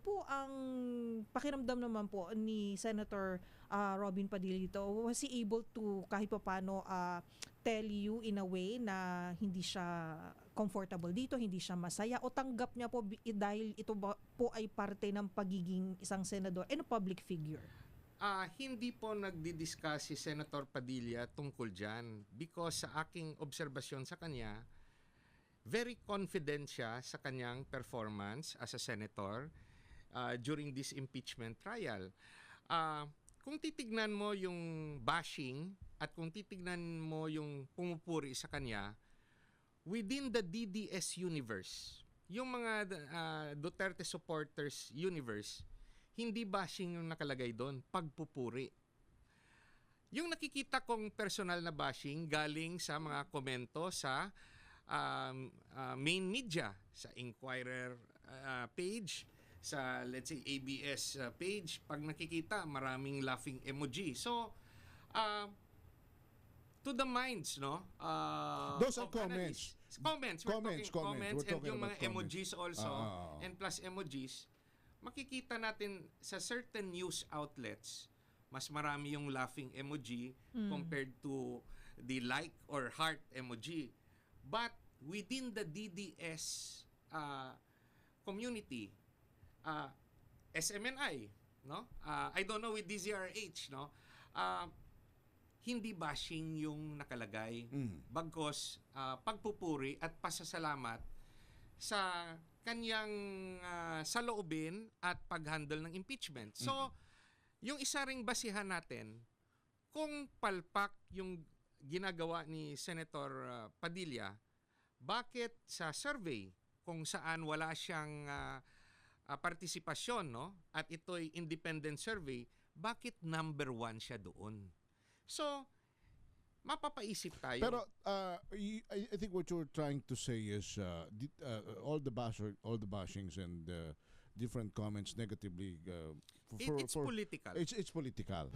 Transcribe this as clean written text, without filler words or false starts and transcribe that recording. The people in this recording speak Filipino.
po ang pakiramdam naman po ni Senator Robin Padilla dito? Was he able to kahit paano tell you in a way na hindi siya comfortable dito, hindi siya masaya, o tanggap niya po dahil ito po ay parte ng pagiging isang senador and a public figure? Hindi po nagdi-discuss si Senator Padilla tungkol dyan because sa aking obserbasyon sa kanya, very confident siya sa kanyang performance as a senator during this impeachment trial. Kung titignan mo yung bashing at kung titignan mo yung pumupuri sa kanya, within the DDS universe, yung mga Duterte supporters universe, hindi bashing yung nakalagay doon, pagpupuri. Yung nakikita kong personal na bashing galing sa mga komento sa main media, sa Inquirer page, sa let's say ABS page. Pag nakikita, maraming laughing emoji. So, to the minds, no? Those are of comments. analysts. Comments. We're talking comments. We're And talking yung about mga comments. emojis also, and plus emojis, makikita natin sa certain news outlets, mas marami yung laughing emoji compared to the like or heart emoji. But within the DDS community, SMNI, no? I don't know with DZRH, no? Hindi bashing yung nakalagay. Bagkos pagpupuri at pasasalamat sa kanyang saloobin at paghandle ng impeachment. So, yung isa ring basihan natin, kung palpak yung ginagawa ni Senator Padilla, bakit sa survey kung saan wala siyang partisipasyon, no? At ito'y independent survey, bakit number 1 siya doon? So, mapapaisip tayo. Pero I think what you're trying to say is all the bashings and different comments negatively It's political. It's political.